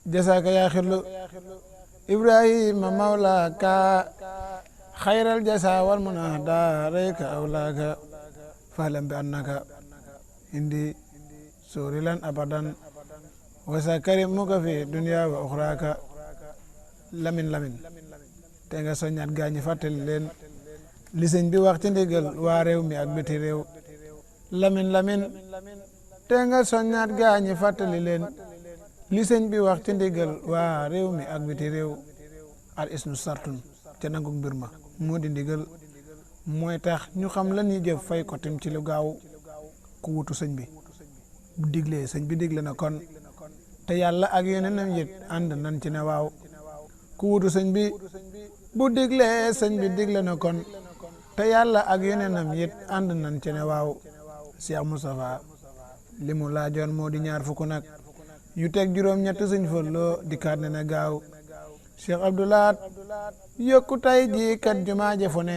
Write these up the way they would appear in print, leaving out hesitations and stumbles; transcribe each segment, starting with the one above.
jasaka ya xillu ibrahima mawlaka xayral jasa wal muna daarayka awlaaka fahlam bi annaka indi surilan abadan wasa karim muka fi dunya wa uxraaka lamin te nga soññaat gaañi fàttali leen li sëñ bi wax ci ndigal waa réew mi ak biti réew lamin te nga soññaat gaañi fàttali leen li sëñ bi wax ci ndigal waa réew mi ak biti réew al isnu sartun ca nangu mbir ma moo di ndigal mooy tax ñu xam la ñuy jëf fay ko tim ci lu gaaw ku wutu sëñ bi bu diglee sëñ bi digle na kon te yàlla ak yeneenam yit ànd nan ci ne waaw ku wutu sëñ bi bu diglee sëñ bi digle na kon te yàlla ak yeneenam yit ànd nan ci ne waaw Cheikh Moustapha li mu laajoon moo di 20 nag yu teg juróom-ñett sëñ Fallu dikkaat ne na gaaw Cheikh Abdoulaat yokku tay ji kat jumaa ja fu ne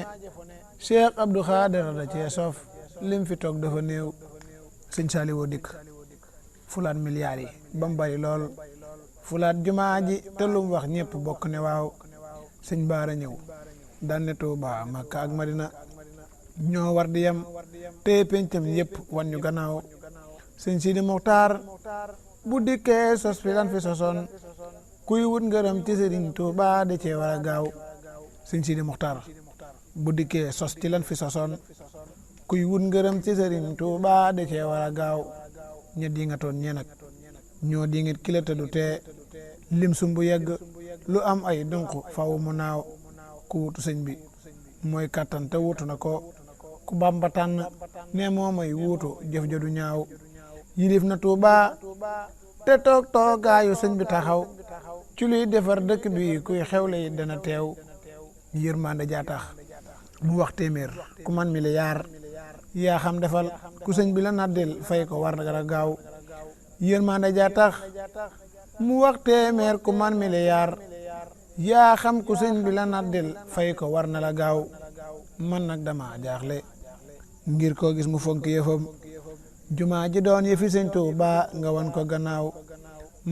Cheikh Abdou Khader da cee sof lim fi toog dafa néew sëñ Saliou dikk fulaat milliards yi ba mu bari lool fulaat jumaa ji te lu mu wax ñëpp bokk ne waaw sëñ Baara ñëw daan ne Tuuba Makka ak Madina ñoo war di yem te pencam yëpp wan ñu gannaaw sëñ Sidi Mokhtar bu dikkee sos fi lan fi sosoon kuy wut ngërëm ci sëriñ Tuuba da cee war a gaaw sëñ Sidi Mokhtar bu dikkee sos ci lan fi sosoon kuy wut ngërëm ci sëriñ Tuuba da cee war a gaaw ña di nga toon ñee nag ñoo di ngit kilata du tee lim sumbu yegg lu am ay dunq faw mu naaw ku wutu sëñ bi mooy kattan te wutu na ko ku Bamba tànn ne moo may wuutu jëf ja du ñaaw yilif na Tuuba te toogaayu sëñ bi taxaw ci luy defar dëkk bi kuy xewle yi dana teew yërmande jaa tax mu wax téeméer ku man milliard yaa xam defal ku sëñ bi la naddil fay ko war na gaaw yërmande jaa tax mu wax téeméer ku man milliard yaa xam ku sëñ bi la naddil fay ko war na la gaaw man nag dama jaaxle ngir koo gis mu fonk yëfam jumaa ji doon yëfi sëñ Tuuba nga wan ko gannaaw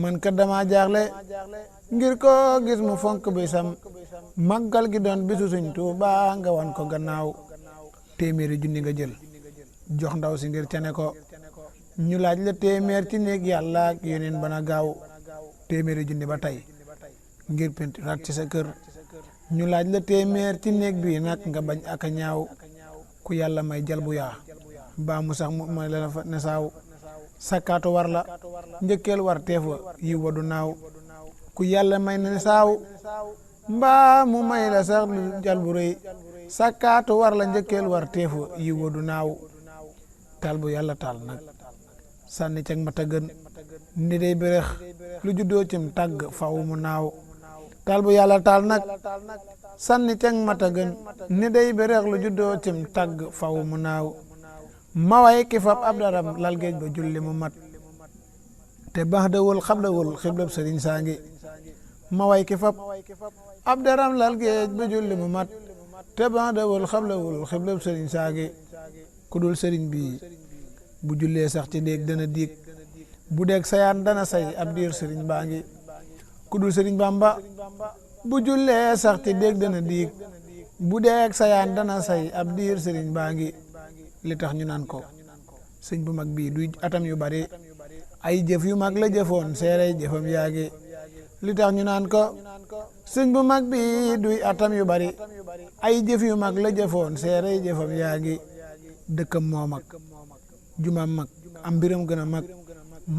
man kat dama jaaxle ngir koo gis mu fonk bisam màggal gi doon bisu sëñ Tuuba nga wan ko gannaaw téeméeri junni nga jël jox ndaw si ngir cane ko ñu laaj la téeméer ci néeg yàlla ak yeneen bana gaaw téeméeri junni ba tey ngir pentiraat ci sa kër ñu laaj la téeméer ci néeg bi nag nga bañ ak a ñaaw ku yàlla may jal bu yaa mbaa mu sax mooy la fa ne saaw sakkaatu war la njëkkeel war teefa yi wadu naaw ku yàlla may ne saaw mbaa mu may la sax lu jal bu rëy sakkaatu war la njëkkeel war teefa yi wadu naaw tal bu yàlla taal nag sànni cag ma tagën ni day bérex lu juddoo cim tàgg faw mu naaw tal bu yàlla taal nag sànni cag ma tagën ni day bérex lu juddoo cim tàgg faw mu naaw maway ki fab ab daram lal géej ba julli mu mat te bax dawul xab dawul xiblab sëriñ saa ngi maway ki fab ab daram lal géej ba julli mu mat te bax dawul xab dawul xiblab sëriñ saa ngi ku dul sëriñ bi bu jullee sax ci déeg dana diig bu deeg sayaan dana say ab diir sëriñ baa ngi ku dul sëriñ Bamba bu jullee sax ci déeg dana diig bu deeg sayaan dana say ab diir sëriñ baa ngi li tax ñu naan ko sëñ bu mag bii duy atam yu bari ay jëf yu mag la jëfoon seerey jëfam yaa ngi li tax ñu naan ko sëñ bu mag bii duy atam yu bari ay jëf yu mag la jëfoon seerey jëfam yaa ngi dëkkam moo mag jumaam mag am mbiram gën a mag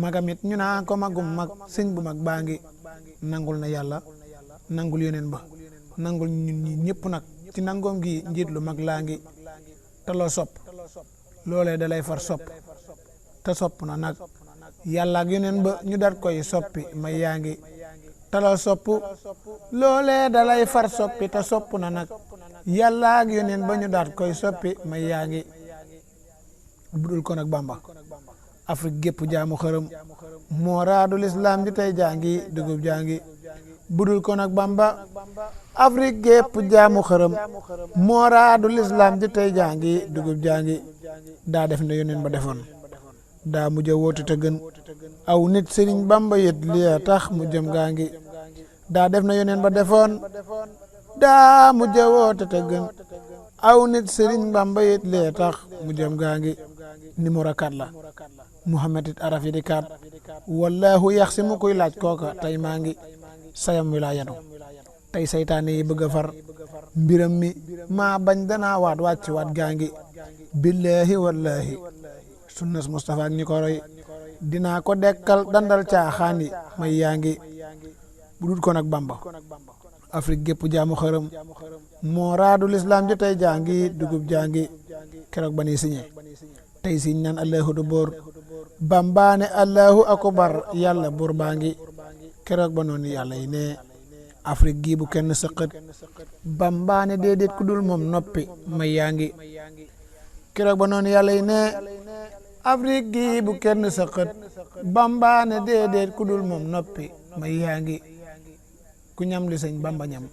magamit ñu naan ko magum mag sëñ bu mag baa ngi nangul na yàlla nangul yeneen ba nangul ñun ñi ñëpp nag ci nangoom gi njiit lu mag laa ngi te loo sopp loolee da lay far sopp te sopp na nag yàlla ak yeneen ba ñu daat koy soppi may yaa ngi te loo sopp loolee da lay far soppi te sopp na nag yàlla ak yeneen ba ñu daat koy soppi may yaa ngi budul ko nag Bamba Afrique gépp jaamu xërëm moo raadul islam ji tey jàngi dugub jàngi budul ko nag Bamba Afrique gépp jaamu xërëm moo raadul islam ji tey jàngi dugub jàngi daa def ne yoneen ba defoon daa mujj a woote te gën aw nit sëriñ bamba yit li tax mu jëm gaa ngi daa def na yoneen ba defoon daa mujj a woote te gën aw nit sëriñ bamba yit li tax mu jëm gaa ngi numéro 4 la Muhammad it araf yi di 4 wallahu yax si mu koy laaj kooka tey maa ngi sayam wi laa yanu tey saytaane yi bëgg a far mbiram mi maa bañ danaa waat wàcc waat gaa ngi billahi wallahi sunnas Mustafa ak ñi ko roy dinaa ko dekkal dandal caaxaan yi may yaa ngi bu dul ko nag Bamba Afrique gépp jaamu xërëm moo raadu lislaam ji tey jàngi dugub jàngi keroog ba ni siñe tey siñ naan allahu du boor bambaane allahu akbar yàlla buur baa ngi keroog ba noonu yàlla yi ne Afrique gii bu kenn sëqët bambaane déedéet ku dul moom noppi may yaa ngi keroog ba noonu yàlla yi ne Afrique gii bu kenn sëqët bambaane déedéet ku dul moom noppi may yaa ngi ku ñam li sëñ Bamba ñam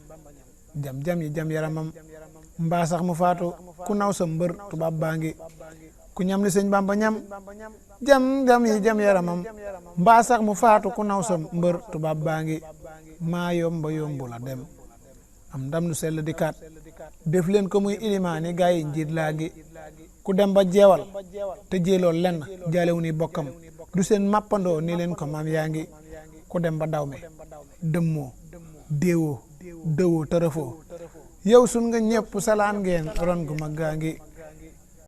jam yi jam yaramam mbaa sax mu faatu ku naw sa mbër tubaab baa ngi ku ñam li sëñ Bamba ñam jam yi jam yaramam mbaa sax mu faatu ku naw sa mbër tubaab baa ngi maa yomba yombu la dem am ndam lu sell di kaat def leen ko muy ilimaani gaa yi njiit laa ngi ku dem ba jeewal te jéeloo lenn jaalewu ni bokkam du seen mappandoo ni leen ko maam yaa ngi ku dem ba daw me dëmmoo déewoo dëwoo tërëfoo yow sun nga ñëpp salaan ngeen ron gu mag gaa ngi